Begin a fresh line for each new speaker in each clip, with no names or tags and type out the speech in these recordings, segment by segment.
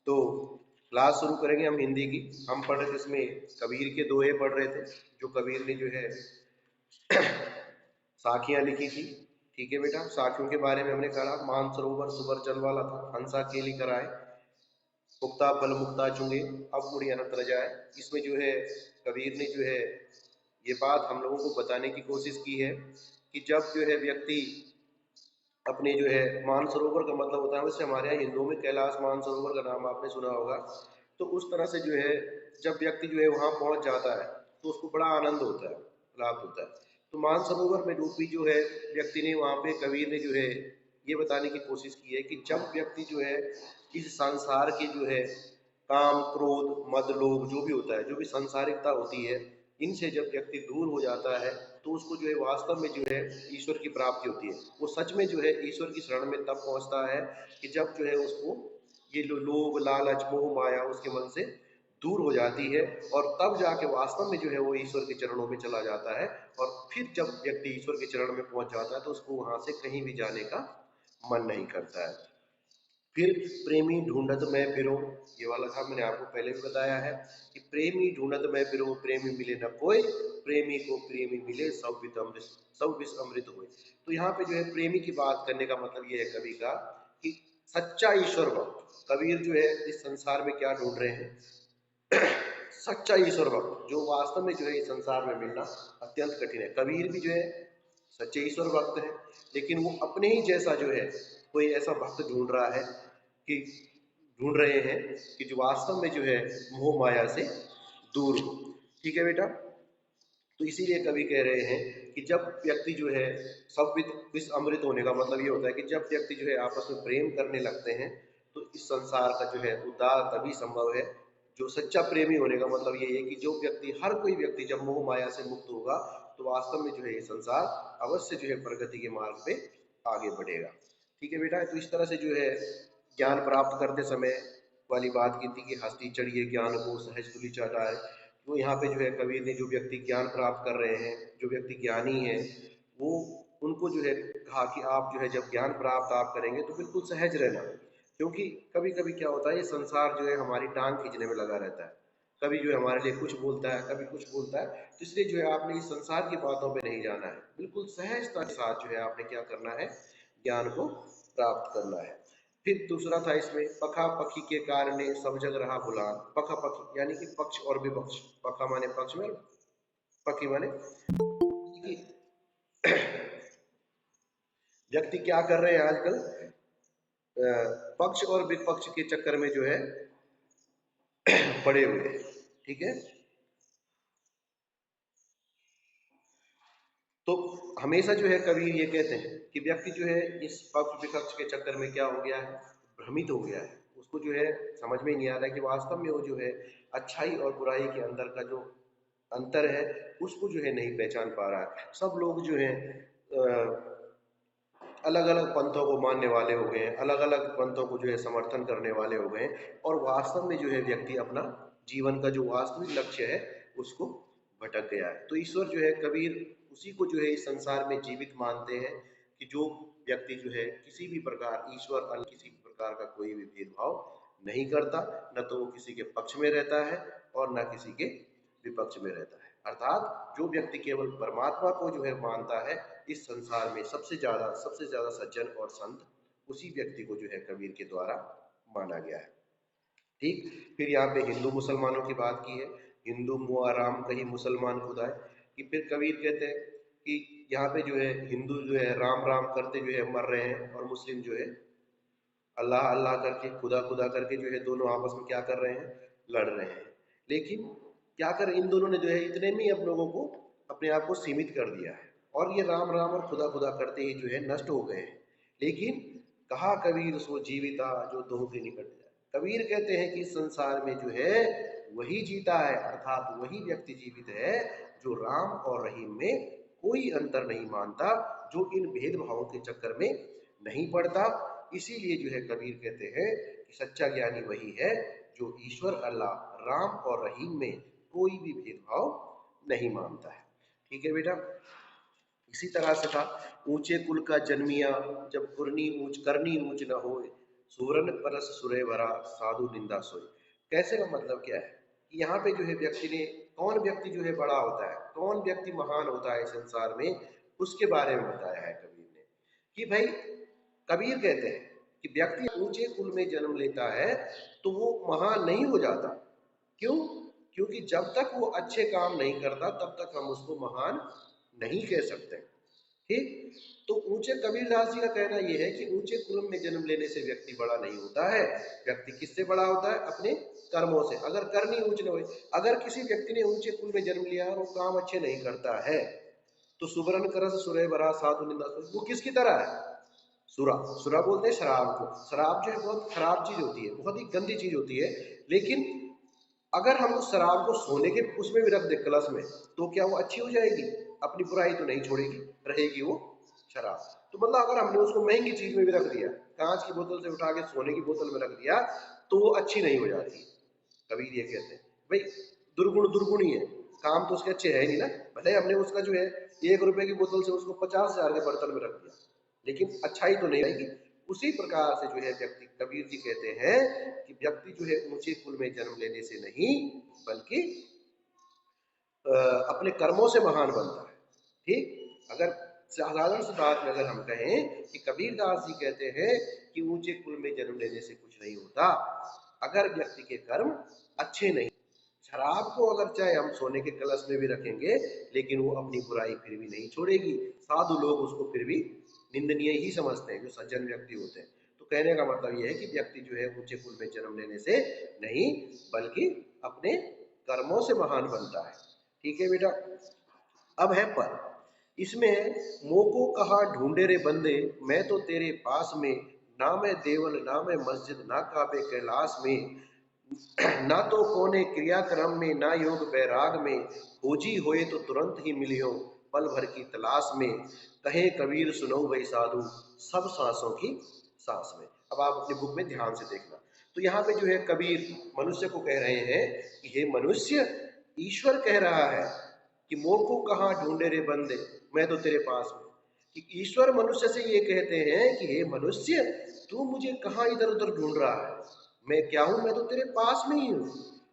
तो क्लास शुरू करेंगे हम हिंदी की। हम पढ़ रहे थे इसमें कबीर के दोहे पढ़ रहे थे, जो कबीर ने जो है साखियां लिखी थी। ठीक है बेटा, साखियों के बारे में हमने कहा मानसरोवर सुबर जल वाला था, हंसा केली कराए, पुख्ता फल मुक्ता चुंगे, अब मुड़ी अनंत रजाए। इसमें जो है कबीर ने जो है ये बात हम लोगों को बताने की कोशिश की है कि जब जो है व्यक्ति अपने जो है मानसरोवर का मतलब होता है, वैसे हमारे यहाँ हिंदुओं में कैलाश मानसरोवर का नाम आपने सुना होगा। तो उस तरह से जो है जब व्यक्ति जो है वहाँ पहुँच जाता है तो उसको बड़ा आनंद होता है, प्राप्त होता है। तो मानसरोवर में डूबी जो है व्यक्ति ने वहाँ पे कबीर ने जो है ये बताने की कोशिश की है कि जब व्यक्ति जो है इस संसार के जो है काम क्रोध मद लोभ जो भी होता है, जो भी सांसारिकता होती है, इनसे जब व्यक्ति दूर हो जाता है तो उसको जो है वास्तव में जो है ईश्वर की प्राप्ति होती है। वो सच में जो है ईश्वर की शरण में तब पहुंचता है कि जब जो है उसको ये लोभ लालच मोह माया उसके मन से दूर हो जाती है, और तब जाके वास्तव में जो है वो ईश्वर के चरणों में चला जाता है। और फिर जब व्यक्ति ईश्वर के चरण में पहुंच जाता है तो उसको वहां से कहीं भी जाने का मन नहीं करता है। फिर प्रेमी ढूंढत मैं फिरूं, ये वाला था मैंने आपको पहले भी बताया है कि प्रेमी ढूंढत मैं फिरूं, प्रेमी मिले न कोई, प्रेमी को प्रेमी मिले सब विष अमृत, सब विष अमृत हुए। तो यहाँ पे जो है प्रेमी की बात करने का मतलब ये है कवि का कि सच्चा ईश्वर भक्त। कबीर जो है इस संसार में क्या ढूंढ रहे हैं? सच्चा ईश्वर भक्त जो वास्तव में जो है इस संसार में मिलना अत्यंत कठिन है। कबीर भी जो है सच्चे ईश्वर भक्त है, लेकिन वो अपने ही जैसा जो है कोई ऐसा भक्त ढूंढ रहा है कि ढूंढ रहे हैं कि जो वास्तव में जो है मोह माया से दूर हो। ठीक है बेटा, तो इसीलिए कवि कह रहे हैं कि जब व्यक्ति जो है सब विष अमृत होने का मतलब ये होता है कि जब व्यक्ति जो है आपस में प्रेम करने लगते हैं तो इस संसार का जो है उद्धार तभी संभव है। जो सच्चा प्रेमी होने का मतलब ये है कि जो व्यक्ति, हर कोई व्यक्ति जब मोह माया से मुक्त होगा तो वास्तव में जो है ये संसार अवश्य जो है प्रगति के मार्ग पे आगे बढ़ेगा। ठीक है बेटा, तो इस तरह से जो है ज्ञान प्राप्त करते समय वाली बात की थी कि हस्ती चढ़िए ज्ञान को सहज तुली चढ़ाए। तो यहाँ पे जो है कबीर ने जो व्यक्ति ज्ञान प्राप्त कर रहे हैं, जो व्यक्ति ज्ञानी है, वो उनको जो है कहा कि आप जो है जब ज्ञान प्राप्त आप करेंगे तो बिल्कुल सहज रहना। क्योंकि कभी कभी क्या होता है ये संसार जो है हमारी टांग खींचने में लगा रहता है, कभी जो है हमारे लिए कुछ बोलता है कभी कुछ बोलता है। तो इसलिए जो है आपने इस संसार की बातों पे नहीं जाना है, बिल्कुल सहजता के साथ जो है आपने क्या करना है, ज्ञान को प्राप्त करना है। फिर दूसरा था इसमें पखा पखी के कारणे सब जग रहा भुलान। पखा पखी यानी कि पक्ष और विपक्ष, पखा माने पक्ष में, पखी माने कि व्यक्ति क्या कर रहे हैं आजकल, पक्ष और विपक्ष के चक्कर में जो है पड़े हुए हैं। ठीक है, तो हमेशा जो है कबीर ये कहते हैं कि व्यक्ति जो है इस पक्ष विपक्ष के चक्कर में क्या हो गया है, भ्रमित हो गया है। उसको जो है समझ में नहीं आ रहा है कि वास्तव में वो जो है अच्छाई और बुराई के अंदर का जो अंतर है उसको जो है नहीं पहचान पा रहा है। सब लोग जो है अलग अलग पंथों को मानने वाले हो गए हैं, अलग अलग पंथों को जो है समर्थन करने वाले हो गए हैं, और वास्तव में जो है व्यक्ति अपना जीवन का जो वास्तविक लक्ष्य है उसको भटक गया है। तो ईश्वर जो है कबीर उसी को जो है इस संसार में जीवित मानते हैं कि जो व्यक्ति जो है किसी भी प्रकार ईश्वर अन्य किसी भी प्रकार का कोई भी भेदभाव नहीं करता, न तो वो किसी के पक्ष में रहता है और न किसी के विपक्ष में रहता है। अर्थात जो व्यक्ति केवल परमात्मा को जो है मानता है इस संसार में सबसे ज्यादा सज्जन और संत उसी व्यक्ति को जो है कबीर के द्वारा माना गया है। ठीक, फिर यहाँ पे हिंदू मुसलमानों की बात की है, हिंदू मुआ राम कहीं मुसलमान खुदाए। कि फिर कबीर कहते हैं कि यहाँ पे जो है हिंदू जो है राम राम करते जो है मर रहे हैं, और मुस्लिम जो है अल्लाह अल्लाह करके खुदा खुदा करके जो है दोनों आपस में क्या कर रहे हैं, लड़ रहे हैं। लेकिन क्या कर इन दोनों ने जो है इतने में ही अब लोगों को अपने आप को सीमित कर दिया है, और ये राम राम और खुदा खुदा करते ही जो है नष्ट हो गए हैं। लेकिन कहा कबीर सो जीविता जो दोह के निकट जाए। कबीर कहते हैं कि इस संसार में जो है वही जीता है, अर्थात वही व्यक्ति जीवित है जो राम और रहीम में कोई अंतर नहीं मानता, जो इन भेदभावों के चक्कर में नहीं पड़ता। इसीलिए जो है कबीर कहते हैं कि सच्चा ज्ञानी वही है जो ईश्वर अल्लाह राम और रहीम में कोई भी भेदभाव नहीं मानता है। ठीक है बेटा, इसी तरह से था ऊंचे कुल का जन्मिया जब करनी ऊंच न होए, सुवरन परस सुरे भरा साधु निंदा सोई। कैसे का मतलब क्या है कि यहाँ पे जो है व्यक्ति ने, कौन व्यक्ति जो है बड़ा होता है, कौन व्यक्ति महान होता है संसार में, उसके बारे में बताया है कबीर ने कि भाई, कबीर कहते हैं कि व्यक्ति ऊंचे कुल में जन्म लेता है तो वो महान नहीं हो जाता। क्यों? क्योंकि जब तक वो अच्छे काम नहीं करता तब तक हम उसको महान नहीं कह सकते। ठीक, तो ऊंचे, कबीरदास जी का कहना यह है कि ऊंचे कुल में जन्म लेने से व्यक्ति बड़ा नहीं होता है। व्यक्ति किससे बड़ा होता है? अपने कर्मों से। अगर कर्म ही ऊंचे हुए, अगर किसी व्यक्ति ने ऊंचे कुल में जन्म लिया और वो काम अच्छे नहीं करता है तो सुबरन करस सुरे भरा साधु निंदा, वो किसकी तरह है? सुरा। सुरा बोलते हैं शराब को। शराब जो है बहुत खराब चीज होती है, बहुत ही गंदी चीज होती है। लेकिन अगर हम उस शराब को सोने के उसमें भी रख दे, कलश में, तो क्या वो अच्छी हो जाएगी? अपनी बुराई तो नहीं छोड़ेगी, रहेगी वो शराब। तो मतलब अगर हमने उसको महंगी चीज में भी रख दिया, कांच की बोतल से उठा के सोने की बोतल में रख दिया, तो वो अच्छी नहीं हो जाती। कबीर ये कहते हैं भाई, दुर्गुण दुर्गुण ही है, काम तो उसके अच्छे है नहीं ना। भले हमने उसका जो है 1 रुपए की बोतल से उसको 50,000 के बर्तन में रख दिया, लेकिन अच्छाई तो नहीं आएगी। उसी प्रकार से जो है व्यक्ति, कबीर जी कहते हैं कि व्यक्ति जो है ऊंचे कुल में जन्म लेने से नहीं, बल्कि अपने कर्मों से महान बनता है। ठीक, अगर साधारण सी बात में अगर हम कहें कि कबीरदास जी कहते हैं कि ऊंचे कुल में जन्म लेने से कुछ नहीं होता, अगर व्यक्ति के कर्म अच्छे नहीं। शराब को अगर चाहे हम सोने के कलश में भी रखेंगे, लेकिन वो अपनी बुराई फिर भी नहीं छोड़ेगी। साधु लोग उसको फिर भी निंदनीय ही समझते हैं, जो सज्जन व्यक्ति होते हैं। तो कहने का मतलब यह है कि व्यक्ति जो है ऊंचे कुल में जन्म लेने से नहीं, बल्कि अपने कर्मों से महान बनता है। ठीक है बेटा। अब है पर, इसमें मोको कहा ढूंढे रे बंदे, मैं तो तेरे पास में, ना मैं देवल ना मैं मस्जिद ना काबे कैलाश में, ना तो कोने क्रियाक्रम में ना योग बैराग में, खोजी होए तो तुरंत ही मिलियो पल भर की तलाश में, कहे कबीर सुनो भाई साधु सब सांसों की सांस में। अब आप अपनी बुक में ध्यान से देखना, तो यहाँ पे जो है कबीर मनुष्य को कह रहे हैं कि हे मनुष्य, ईश्वर कह रहा है कि मोह को कहाँ ढूंढे रे बंदे, मैं तो तेरे पास हूं। कि ईश्वर मनुष्य से ये कहते हैं कि हे मनुष्य, तू मुझे कहाँ इधर उधर ढूंढ रहा है, मैं क्या हूं? मैं तो तेरे पास में ही हूं।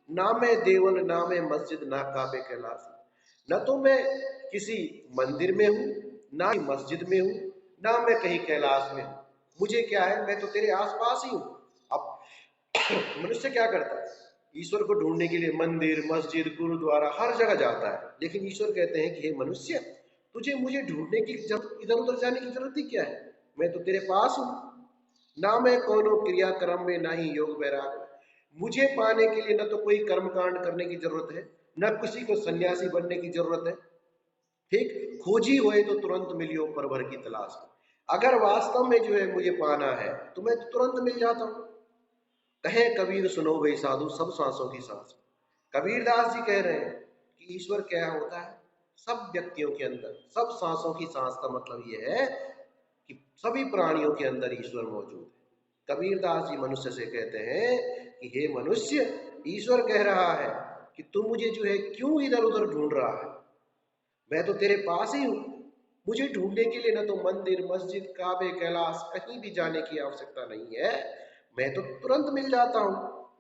ना मैं देवल ना मैं मस्जिद ना काबे कैलाश, न तो मैं किसी मंदिर में हूं, ना ही मस्जिद में हूं, ना मैं कहीं कैलाश में हूं। मुझे क्या है, मैं तो तेरे आसपास ही हूं। अब मनुष्य क्या करता है? ईश्वर को ढूंढने के लिए मंदिर मस्जिद गुरुद्वारा हर जगह जाता है, लेकिन ईश्वर कहते हैं कि हे मनुष्य, तुझे मुझे ढूंढने की, जब इधर उधर जाने की जरूरत ही क्या है, मैं तो तेरे पास हूं। ना मैं कोनो क्रियाक्रम में ना ही योग वैराग में, मुझे पाने के लिए न तो कोई कर्मकांड करने की जरूरत है, न किसी को सन्यासी बनने की जरूरत है। ठीक, खोजी हुए तो तुरंत मिलियो पर भर की तलाश में। अगर वास्तव में जो है मुझे पाना है तो मैं तो तुरंत मिल जाता हूं। कहे कबीर सुनो भाई साधु सब सांसों की सांस। कबीरदास जी कह रहे हैं कि ईश्वर क्या होता है? सब व्यक्तियों के अंदर, सब सांसों की सांस का मतलब यह है कि सभी प्राणियों के अंदर ईश्वर मौजूद है। कबीरदास जी मनुष्य से कहते हैं कि हे मनुष्य, ईश्वर कह रहा है कि तू मुझे जो है क्यों इधर उधर ढूंढ रहा है, मैं तो तेरे पास ही हूं। मुझे ढूंढने के लिए न तो मंदिर मस्जिद काबे कैलाश कहीं भी जाने की आवश्यकता नहीं है, मैं तो तुरंत मिल जाता हूं।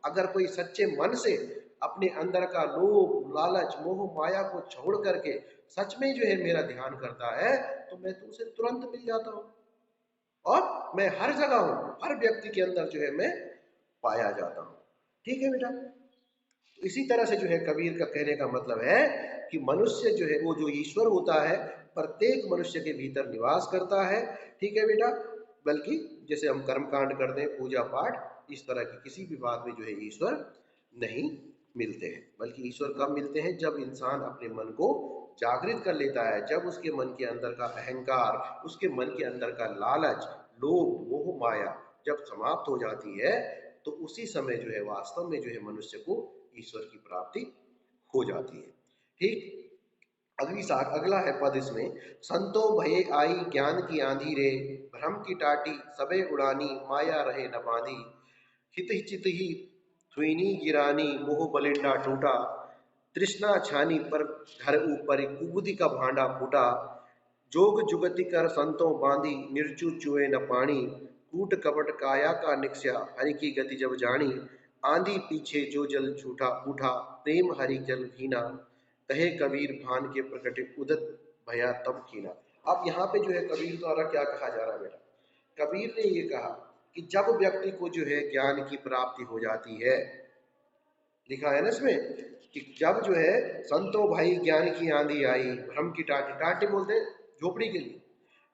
अगर कोई सच्चे मन से अपने अंदर का लोभ लालच मोह माया को छोड़ करके सच में जो है मेरा ध्यान करता है, तो मैं तो उसे तुरंत मिल जाता हूं। और मैं हर जगह हूं, हर व्यक्ति के अंदर जो है मैं पाया जाता हूं। ठीक है बेटा। तो इसी तरह से जो है कबीर का कहने का मतलब है कि मनुष्य जो है वो जो ईश्वर होता है प्रत्येक मनुष्य के भीतर निवास करता है। ठीक है बेटा। बल्कि जैसे हम कर्म कांड करते हैं पूजा पाठ, इस तरह की किसी भी बात में जो है ईश्वर नहीं मिलते हैं, बल्कि ईश्वर कब मिलते हैं? जब इंसान अपने मन को जागृत कर लेता है, जब उसके मन के अंदर का अहंकार, उसके मन के अंदर का लालच लोभ मोह माया जब समाप्त हो जाती है, तो उसी समय जो है वास्तव में जो है मनुष्य को ईश्वर की प्राप्ति हो जाती है। ठीक। अगला है पद इसमें, संतो भये आई ज्ञान की आंधी रे, भ्रम की टाटी सबे उड़ानी माया रहे न बांधी, हित चित ही थुईनी गिरानी मोह बलिंडा टूटा, तृष्णा छानी पर घर ऊपर कुबुद्धि का भांडा फूटा, जोग जुगति कर संतों बांधी निर्चु चुए न पानी, कूट कपट काया का निक्ष्या, हरि की गति जब जानी, आंधी पीछे जो जल छूटा उठा, प्रेम हरि जल भीना, कहे कबीर भान के प्रकटे उदत भया तब कीना। अब यहाँ पे जो है कबीर द्वारा क्या कहा जा रहा है बेटा, कबीर ने ये कहा कि जब व्यक्ति को जो है ज्ञान की प्राप्ति हो जाती है, लिखा है ना इसमें कि जब जो है संतो भाई ज्ञान की आंधी आई, भ्रम की टाटी, टाटी बोलते हैं झोपड़ी के लिए,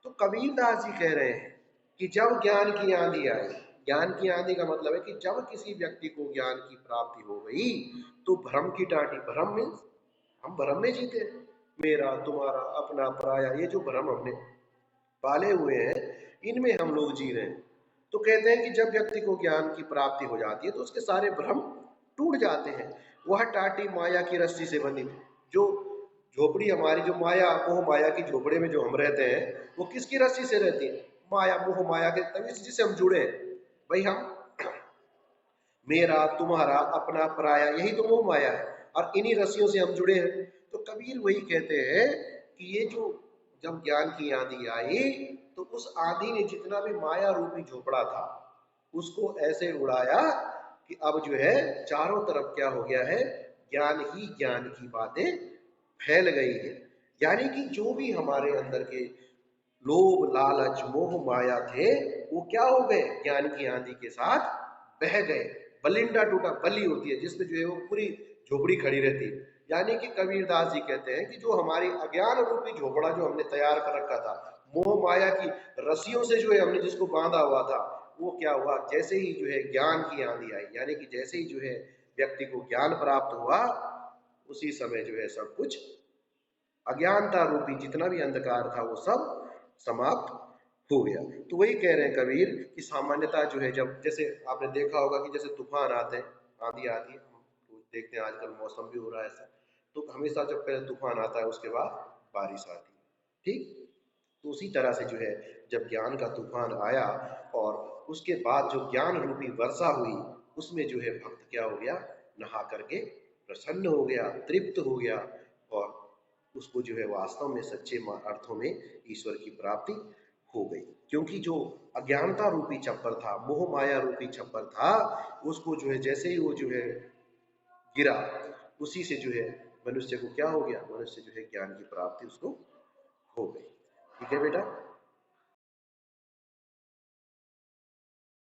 तो कबीरदास जी कह रहे हैं कि जब ज्ञान की आंधी आई, ज्ञान की आंधी का मतलब है कि जब किसी व्यक्ति को ज्ञान की प्राप्ति हो गई तो भ्रम की टाटी, भ्रम मीन्स हम भ्रम में जीते हैं, मेरा तुम्हारा अपना पराया, ये जो भ्रम हमने पाले हुए हैं इनमें हम लोग जी रहे हैं। तो कहते हैं कि जब व्यक्ति को ज्ञान की प्राप्ति हो जाती है तो उसके सारे भ्रम टूट जाते हैं। वह टाटी माया की रस्सी से बंधी थी, जो झोपड़ी हमारी जो माया मोह माया की झोपड़े में जो हम रहते हैं वो किसकी रस्सी से रहती है, माया मोह माया के, तभी जिससे हम जुड़े हैं भाई। हम मेरा तुम्हारा अपना पराया, यही तो मोह माया है और इन्हीं रस्सियों से हम जुड़े हैं। तो कबीर वही कहते हैं कि ये जो जब ज्ञान की आंधी आई तो उस आंधी ने जितना भी माया रूपी झोपड़ा था उसको ऐसे उड़ाया कि अब जो है चारों तरफ क्या हो गया है, ज्ञान ही ज्ञान की बातें फैल गई है। यानी कि जो भी हमारे अंदर के लोभ लालच मोह माया थे वो क्या हो गए, ज्ञान की आंधी के साथ बह गए। बलिंडा टूटा बली होती है जिसमें जो है वो पूरी झोपड़ी खड़ी रहती है। यानी कि कबीरदास जी कहते हैं कि जो हमारी अज्ञान रूपी झोपड़ा जो हमने तैयार कर रखा था, मोह माया की रस्सियों से जो है हमने जिसको बांधा हुआ था, वो क्या हुआ, जैसे ही जो है ज्ञान की आंधी आई, यानी कि जैसे ही जो है व्यक्ति को ज्ञान प्राप्त हुआ उसी समय जो है सब कुछ अज्ञानता रूपी जितना भी अंधकार था वो सब समाप्त हो गया। तो वही कह रहे हैं कबीर कि सामान्यता जो है, जब जैसे आपने देखा होगा कि जैसे तूफान आते हैं, आंधी आती है, तो देखते हैं आजकल मौसम भी हो रहा है ऐसा, तो हमेशा जब पहले तूफान आता है उसके बाद बारिश आती है, ठीक। तो उसी तरह से जो है जब ज्ञान का तूफान आया और उसके बाद जो ज्ञान रूपी वर्षा हुई उसमें जो है भक्त क्या हो गया, नहा करके प्रसन्न हो गया, तृप्त हो गया और उसको जो है वास्तव में सच्चे अर्थों में ईश्वर की प्राप्ति हो गई। क्योंकि जो अज्ञानता रूपी छप्पर था, मोह माया रूपी छप्पर था, उसको जो है जैसे ही वो जो है गिरा, उसी से जो है मनुष्य को क्या हो गया, मनुष्य जो है ज्ञान की प्राप्ति उसको हो गई। ठीक है बेटा।